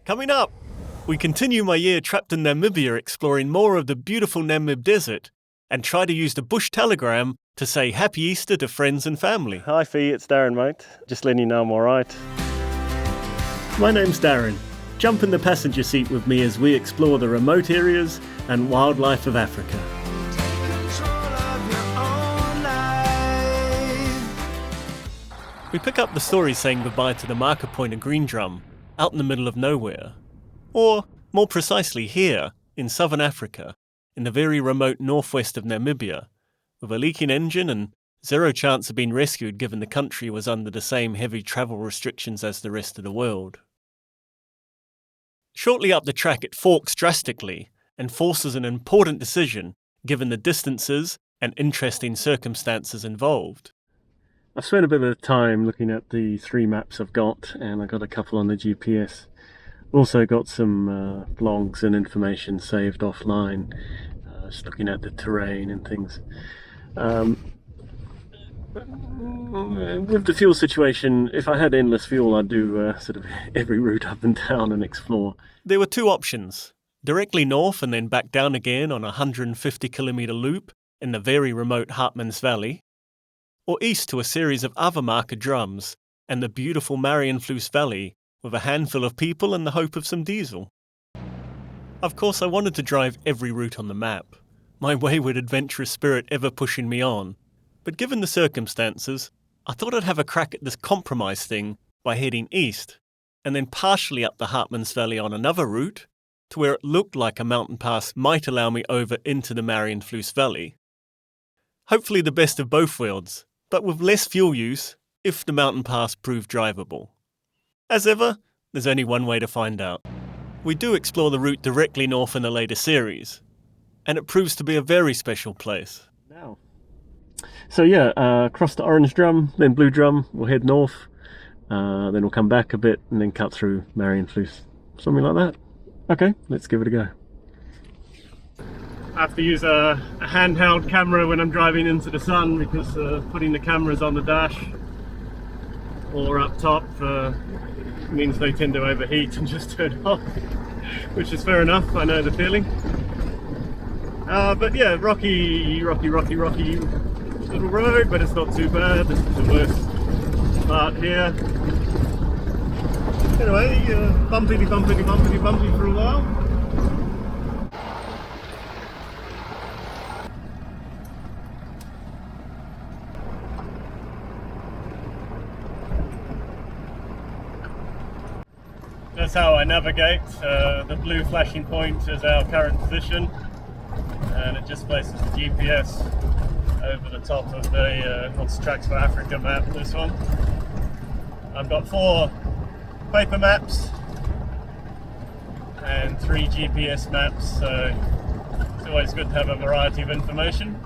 Coming up, we continue my year trapped in Namibia exploring more of the beautiful Namib Desert and try to use the bush telegram to say Happy Easter to friends and family. Hi Fee, it's Darren mate. Just letting you know I'm alright. My name's Darren. Jump in the passenger seat with me as we explore the remote areas and wildlife of Africa. We pick up the story saying goodbye to the marker point of Green Drum, out in the middle of nowhere. Or, more precisely here, in southern Africa, in the very remote northwest of Namibia, with a leaking engine and zero chance of being rescued given the country was under the same heavy travel restrictions as the rest of the world. Shortly up the track it forks drastically and forces an important decision given the distances and interesting circumstances involved. I've spent a bit of time looking at the 3 maps I've got, and I got a couple on the GPS. Also got some blogs and information saved offline, just looking at the terrain and things. With the fuel situation, if I had endless fuel, I'd do sort of every route up and down and explore. There were 2 options: directly north and then back down again on a 150-kilometre loop in the very remote Hartmans Valley, or east to a series of other marker drums and the beautiful Marienfluss Valley with a handful of people and the hope of some diesel. Of course, I wanted to drive every route on the map, my wayward adventurous spirit ever pushing me on, but given the circumstances, I thought I'd have a crack at this compromise thing by heading east, and then partially up the Hartmans Valley on another route, to where it looked like a mountain pass might allow me over into the Marienfluss Valley. Hopefully the best of both worlds, but with less fuel use if the mountain pass proved drivable. As ever, there's only one way to find out. We do explore the route directly north in the later series, and it proves to be a very special place. Now, so yeah, across the orange drum, then blue drum, we'll head north, then we'll come back a bit and then cut through Marienfluss, something like that. Okay, let's give it a go. I have to use a handheld camera when I'm driving into the sun because putting the cameras on the dash or up top means they tend to overheat and just turn off, which is fair enough, I know the feeling. But yeah, rocky little road, but it's not too bad. This is the worst part here. Anyway, bumpy for a while. That's how I navigate. The blue flashing point is our current position, and it just places the GPS over the top of the what's Tracks for Africa map, this one. I've got 4 paper maps and 3 GPS maps, so it's always good to have a variety of information.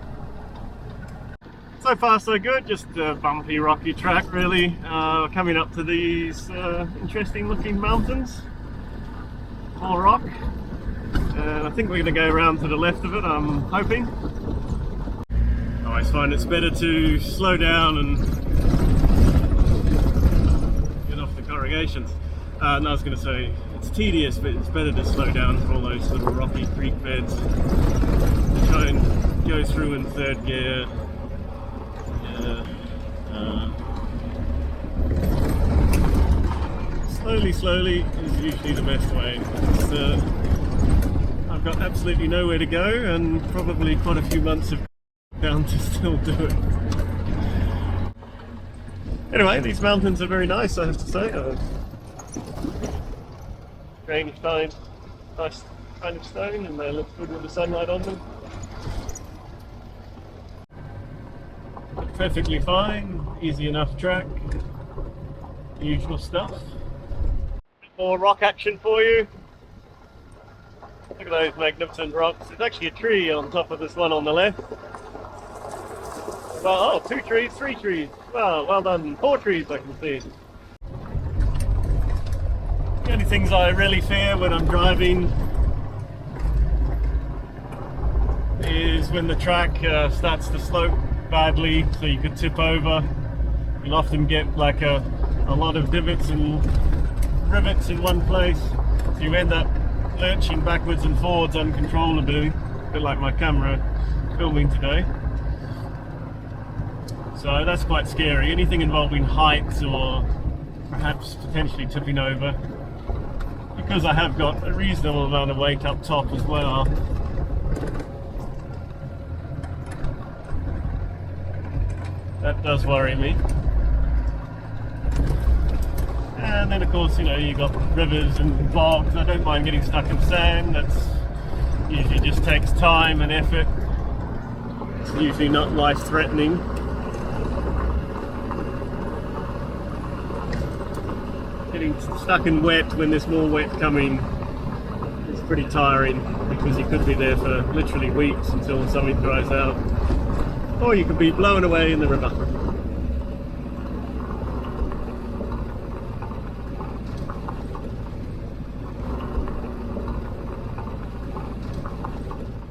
So far so good, just a bumpy rocky track really, coming up to these interesting looking mountains, all rock, and I think we're going to go around to the left of it, I'm hoping. I always find it's better to slow down and get off the corrugations. No, I was going to say, it's tedious, but it's better to slow down for all those little rocky creek beds. Try and go through in 3rd gear. Slowly is usually the best way. I've got absolutely nowhere to go and probably quite a few months of down to still do it. Anyway, these mountains are very nice, I have to say. Strange nice kind of stone, and they look good with the sunlight on them. Perfectly fine, easy enough track, the usual stuff. More rock action for you. Look at those magnificent rocks. There's actually a tree on top of this one on the left. Well, 2 trees, 3 trees. Well done, 4 trees I can see. The only things I really fear when I'm driving is when the track starts to slope badly, so you could tip over. You'll often get like a lot of divots and rivets in one place, So you end up lurching backwards and forwards uncontrollably, a bit like my camera filming today. So that's quite scary. Anything involving heights or perhaps potentially tipping over. Because I have got a reasonable amount of weight up top as well. That does worry me. And then of course, you know, you've got rivers and bogs. I don't mind getting stuck in sand. That's usually just takes time and effort. It's usually not life-threatening. Getting stuck in wet when there's more wet coming is pretty tiring, because you could be there for literally weeks until something dries out. Or you could be blown away in the river.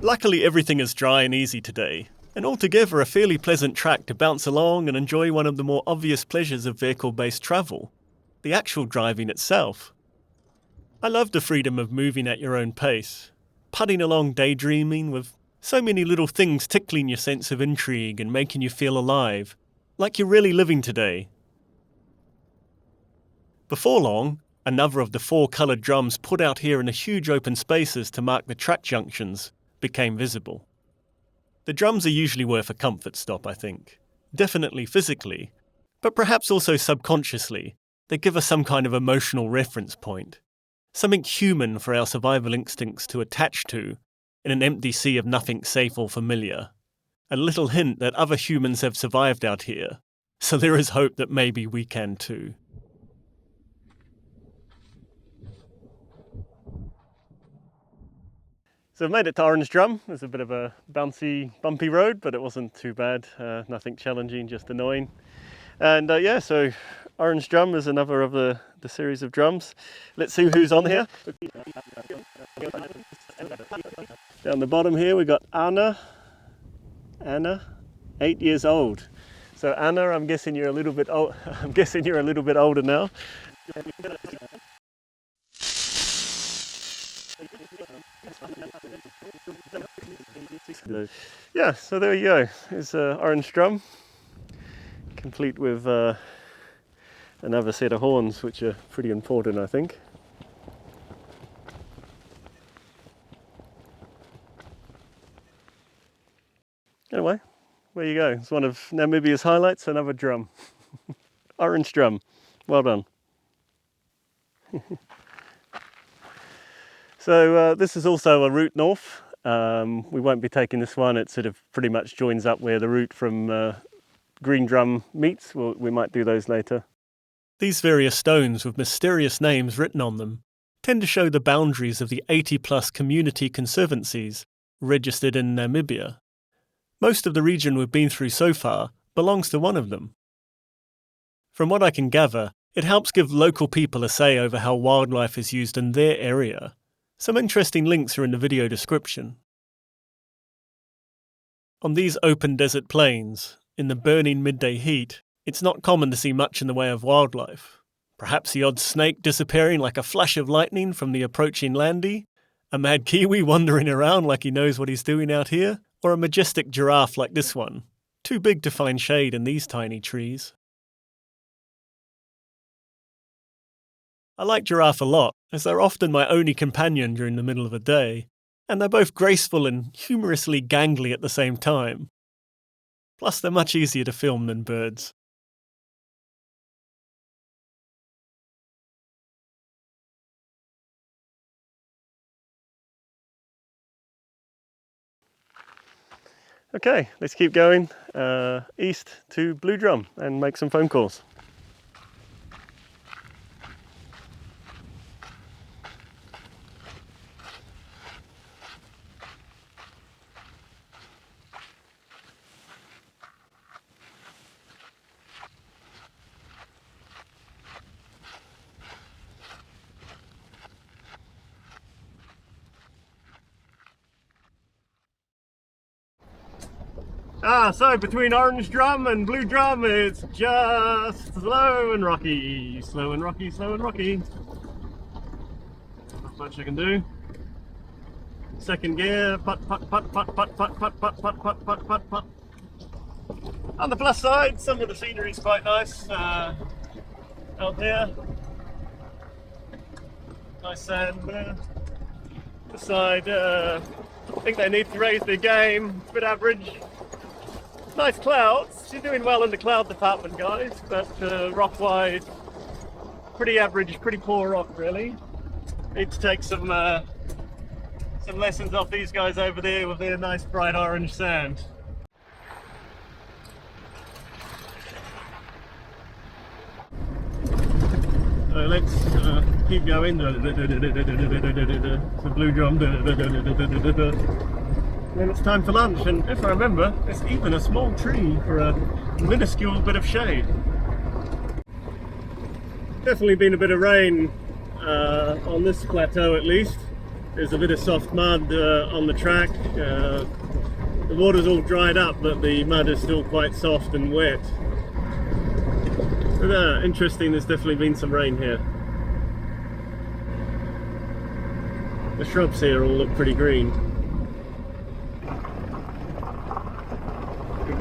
Luckily everything is dry and easy today, and altogether a fairly pleasant track to bounce along and enjoy one of the more obvious pleasures of vehicle-based travel, the actual driving itself. I love the freedom of moving at your own pace, putting along daydreaming with so many little things tickling your sense of intrigue and making you feel alive, like you're really living today. Before long, another of the 4 coloured drums put out here in the huge open spaces to mark the track junctions became visible. The drums are usually worth a comfort stop, I think. Definitely physically, but perhaps also subconsciously. They give us some kind of emotional reference point. Something human for our survival instincts to attach to in an empty sea of nothing safe or familiar. A little hint that other humans have survived out here, so there is hope that maybe we can too. So I've made it to Orange Drum. It was a bit of a bouncy, bumpy road, but it wasn't too bad. Nothing challenging, just annoying. And yeah, so Orange Drum is another of the series of drums. Let's see who's on here. Down the bottom here we got Anna, 8 years old. So Anna, I'm guessing you're a little bit old. I'm guessing you're a little bit older now. Yeah, so there you go. It's Orange Drum, complete with another set of horns, which are pretty important, I think. Anyway, there you go. It's one of Namibia's highlights, another drum. Orange Drum. Well done. So this is also a route north. We won't be taking this one. It sort of pretty much joins up where the route from Green Drum meets. We might do those later. These various stones with mysterious names written on them tend to show the boundaries of the 80-plus community conservancies registered in Namibia. Most of the region we've been through so far belongs to one of them. From what I can gather, it helps give local people a say over how wildlife is used in their area. Some interesting links are in the video description. On these open desert plains, in the burning midday heat, it's not common to see much in the way of wildlife. Perhaps the odd snake disappearing like a flash of lightning from the approaching landy, a mad kiwi wandering around like he knows what he's doing out here, or a majestic giraffe like this one, too big to find shade in these tiny trees. I like giraffe a lot, as they're often my only companion during the middle of the day, and they're both graceful and humorously gangly at the same time. Plus they're much easier to film than birds. Okay, let's keep going east to Blue Drum and make some phone calls. So between Orange Drum and Blue Drum, it's just slow and rocky, slow and rocky, slow and rocky. Not much I can do. Second gear, putt, putt, putt, putt, putt, putt, putt, putt, putt, putt, putt, putt, putt. On the plus side, some of the scenery is quite nice out there. Nice sand there. The side, I think they need to raise their game. It's a bit average. Nice clouds. You're doing well in the cloud department, guys, but rock-wise, pretty average, pretty poor rock, really. Need to take some lessons off these guys over there with their nice bright orange sand. So let's keep going. It's a blue drum. Then it's time for lunch, and if I remember, there's even a small tree for a minuscule bit of shade. Definitely been a bit of rain on this plateau at least. There's a bit of soft mud on the track. The water's all dried up, but the mud is still quite soft and wet. But, interesting, there's definitely been some rain here. The shrubs here all look pretty green.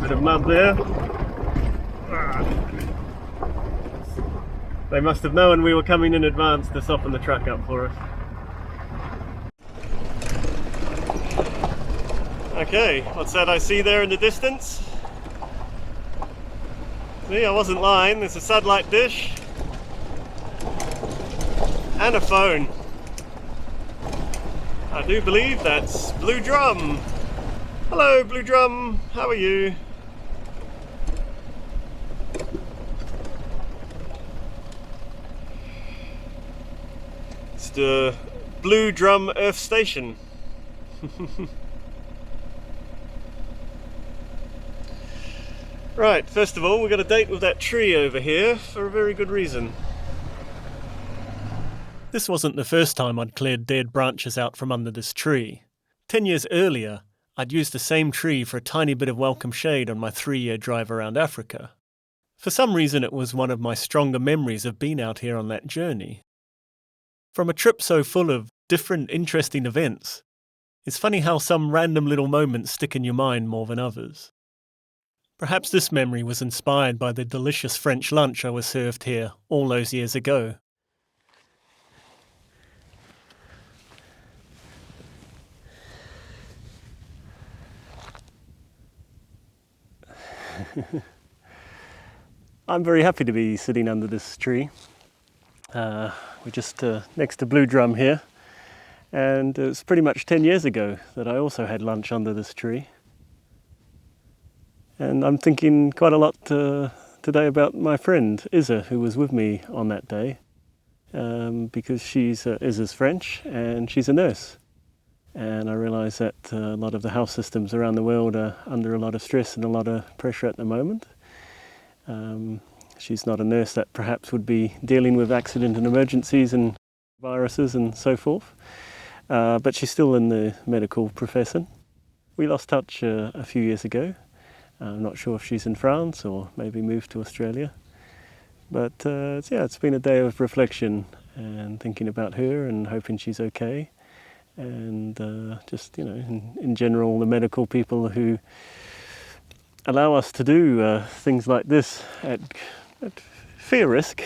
Bit of mud there. They must have known we were coming in advance to soften the track up for us. Okay, what's that I see there in the distance? See, I wasn't lying. There's a satellite dish and a phone. I do believe that's Blue Drum. Hello, Blue Drum. How are you? It's the Blue Drum Earth Station. Right, first of all, we've got a date with that tree over here for a very good reason. This wasn't the first time I'd cleared dead branches out from under this tree. 10 years earlier, I'd used the same tree for a tiny bit of welcome shade on my 3-year drive around Africa. For some reason, it was one of my stronger memories of being out here on that journey. From a trip so full of different, interesting events, it's funny how some random little moments stick in your mind more than others. Perhaps this memory was inspired by the delicious French lunch I was served here all those years ago. I'm very happy to be sitting under this tree. We're just next to Blue Drum here, and it was pretty much 10 years ago that I also had lunch under this tree. And I'm thinking quite a lot today about my friend Isa, who was with me on that day, because Isa's French and she's a nurse. And I realise that a lot of the health systems around the world are under a lot of stress and a lot of pressure at the moment. She's not a nurse that perhaps would be dealing with accident and emergencies and viruses and so forth, but she's still in the medical profession. We lost touch a few years ago. I'm not sure if she's in France or maybe moved to Australia. But it's been a day of reflection and thinking about her and hoping she's okay. And just, in general, the medical people who allow us to do things like this at fair risk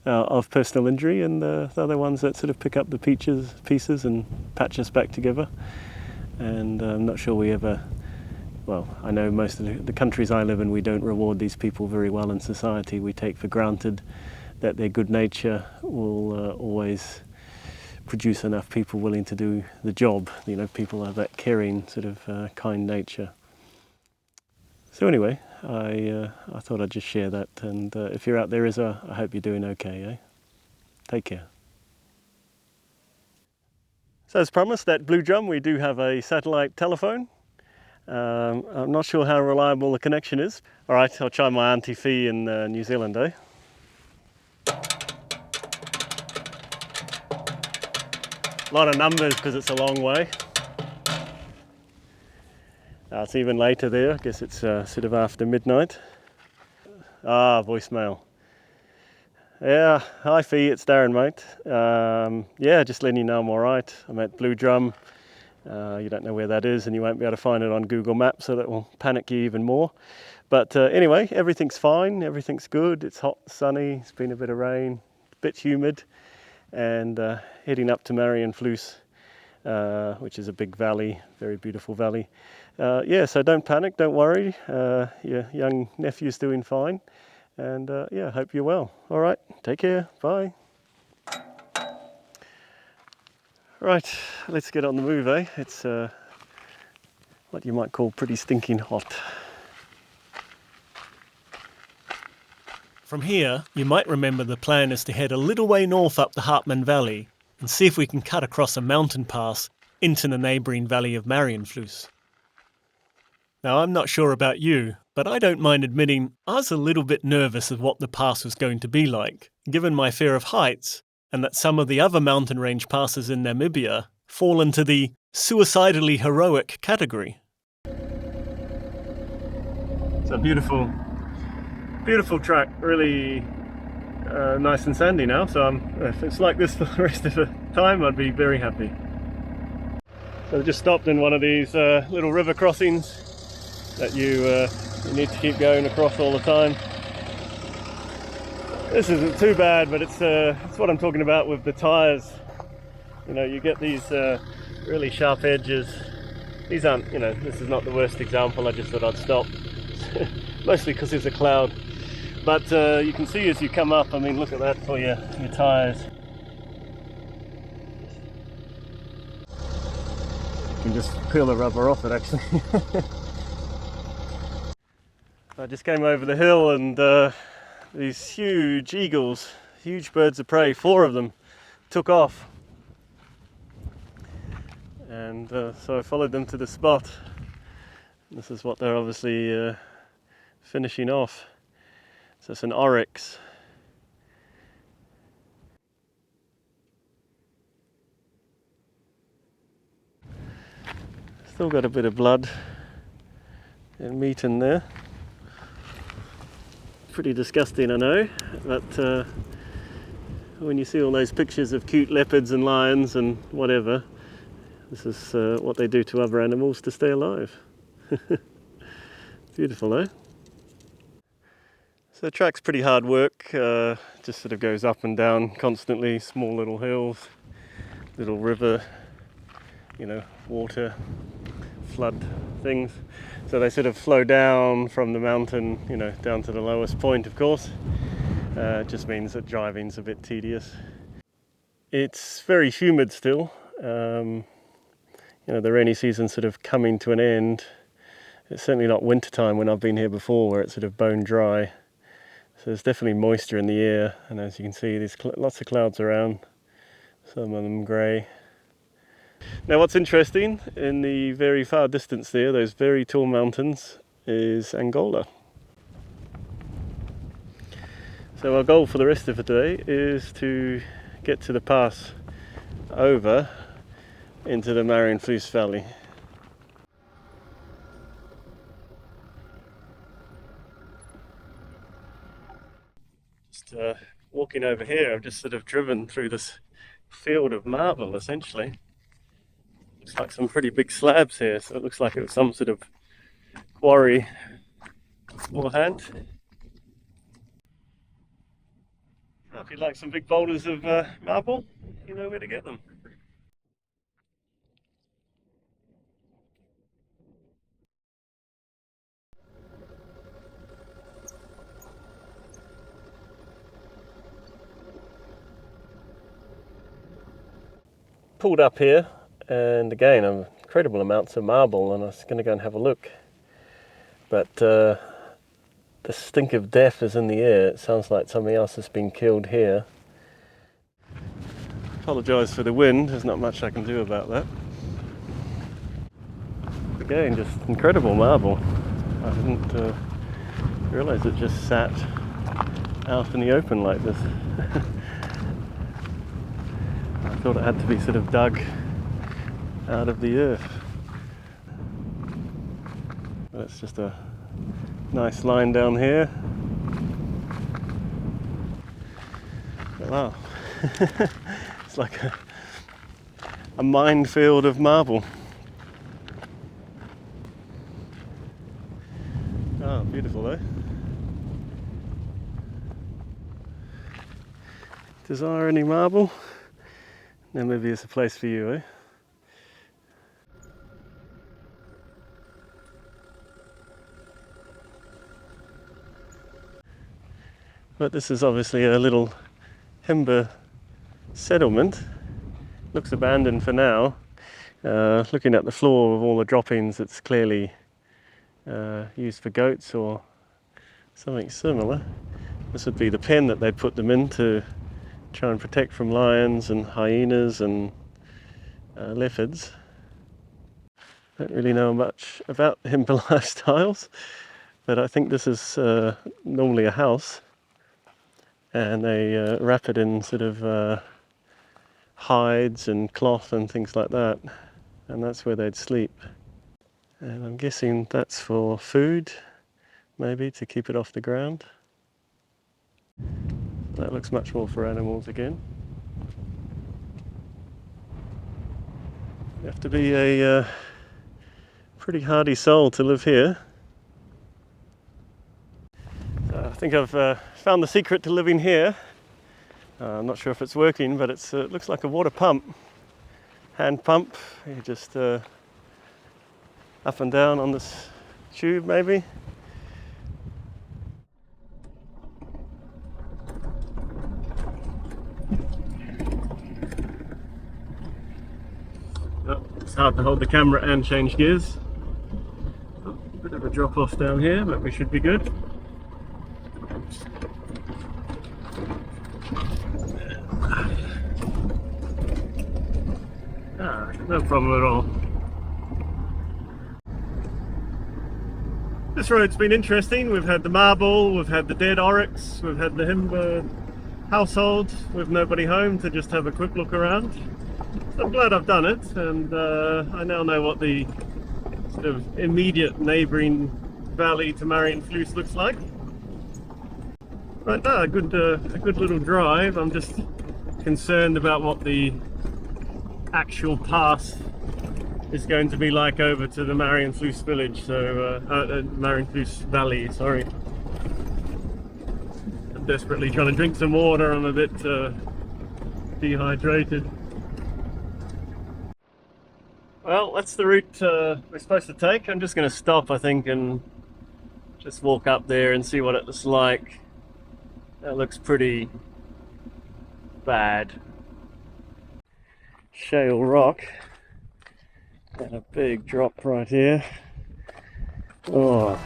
of personal injury, and they're the ones that sort of pick up the pieces and patch us back together. And I'm not sure we ever... Well, I know most of the countries I live in, we don't reward these people very well in society. We take for granted that their good nature will always produce enough people willing to do the job. People have that caring, sort of kind nature. So anyway, I thought I'd just share that. And if you're out there, Isa, I hope you're doing okay. Eh? Take care. So as promised, at Blue Drum, we do have a satellite telephone. I'm not sure how reliable the connection is. All right, I'll try my Auntie Fee in New Zealand, eh? A lot of numbers because it's a long way. It's even later there. I guess it's sort of after midnight. Voicemail. Yeah, hi Fee, it's Darren, mate. Yeah, just letting you know I'm alright. I'm at Blue Drum. You don't know where that is and you won't be able to find it on Google Maps, so that will panic you even more. But anyway, everything's fine, everything's good. It's hot, sunny, it's been a bit of rain, a bit humid, and heading up to Marienfluss, which is a big valley, very beautiful valley. Yeah, so don't panic, don't worry. Your young nephew's doing fine. And yeah, hope you're well. All right, take care. Bye. Right, let's get on the move, eh? It's what you might call pretty stinking hot. From here, you might remember the plan is to head a little way north up the Hartmann Valley and see if we can cut across a mountain pass into the neighbouring valley of Marienfluss. Now, I'm not sure about you, but I don't mind admitting I was a little bit nervous of what the pass was going to be like, given my fear of heights, and that some of the other mountain range passes in Namibia fall into the suicidally heroic category. It's a beautiful track, really nice and sandy now, so if it's like this for the rest of the time, I'd be very happy. So I just stopped in one of these little river crossings that you need to keep going across all the time. This isn't too bad, but it's what I'm talking about with the tyres. You know, you get these really sharp edges. These aren't, you know, this is not the worst example. I just thought I'd stop, mostly because there's a cloud. But you can see as you come up, I mean, look at that for your tyres. You can just peel the rubber off it, actually. I just came over the hill and these huge eagles, huge birds of prey, 4 of them, took off. And so I followed them to the spot. This is what they're obviously finishing off. So it's an oryx. Still got a bit of blood and meat in there. Pretty disgusting, I know, but when you see all those pictures of cute leopards and lions and whatever, this is what they do to other animals to stay alive. Beautiful, eh? So the track's pretty hard work, just sort of goes up and down constantly, small little hills, little river, you know, water, flood things. So they sort of flow down from the mountain, you know, down to the lowest point, of course. It just means that driving's a bit tedious. It's very humid still. You know, the rainy season's sort of coming to an end. It's certainly not winter time when I've been here before, where it's sort of bone dry. So there's definitely moisture in the air, and as you can see, there's lots of clouds around, some of them grey. Now what's interesting, in the very far distance there, those very tall mountains, is Angola. So our goal for the rest of the day is to get to the pass over into the Marienfluss Valley. Just walking over here, I've just sort of driven through this field of marble, essentially. Looks like some pretty big slabs here, so it looks like it was some sort of quarry beforehand. Now, if you'd like some big boulders of marble, you know where to get them. Pulled up here, and again, incredible amounts of marble, and I was going to go and have a look. But the stink of death is in the air. It sounds like something else has been killed here. Apologise for the wind, there's not much I can do about that. Again, just incredible marble. I didn't realise it just sat out in the open like this. I thought it had to be sort of dug out of the earth. That's just a nice line down here. Wow. It's like a minefield of marble. Oh, beautiful though. Desire any marble? Namibia is a place for you, eh? But this is obviously a little Himba settlement. Looks abandoned for now. Looking at the floor of all the droppings, it's clearly used for goats or something similar. This would be the pen that they'd put them in to try and protect from lions and hyenas and leopards. Don't really know much about Himba lifestyles, but I think this is normally a house, and they wrap it in sort of hides and cloth and things like that, and that's where they'd sleep. And I'm guessing that's for food, maybe to keep it off the ground. That looks much more for animals again. You have to be a pretty hardy soul to live here. So I think I've found the secret to living here. I'm not sure if it's working, but it looks like a water pump, hand pump. You just up and down on this tube maybe. Oh, it's hard to hold the camera and change gears. Oh, bit of a drop off down here, but we should be good. No problem at all. This road's been interesting. We've had the marble, we've had the dead oryx, we've had the Himba household with nobody home to just have a quick look around. So I'm glad I've done it, and I now know what the sort of immediate neighbouring valley to Marienfluss looks like. Right, no, a good little drive. I'm just concerned about what the actual path is going to be like over to the Marienfluss village, so Marienfluss Valley, sorry. I'm desperately trying to drink some water. I'm a bit dehydrated. Well, that's the route we're supposed to take. I'm just going to stop, I think, and just walk up there and see what it looks like. That looks pretty bad. Shale rock and a big drop right here. Oh.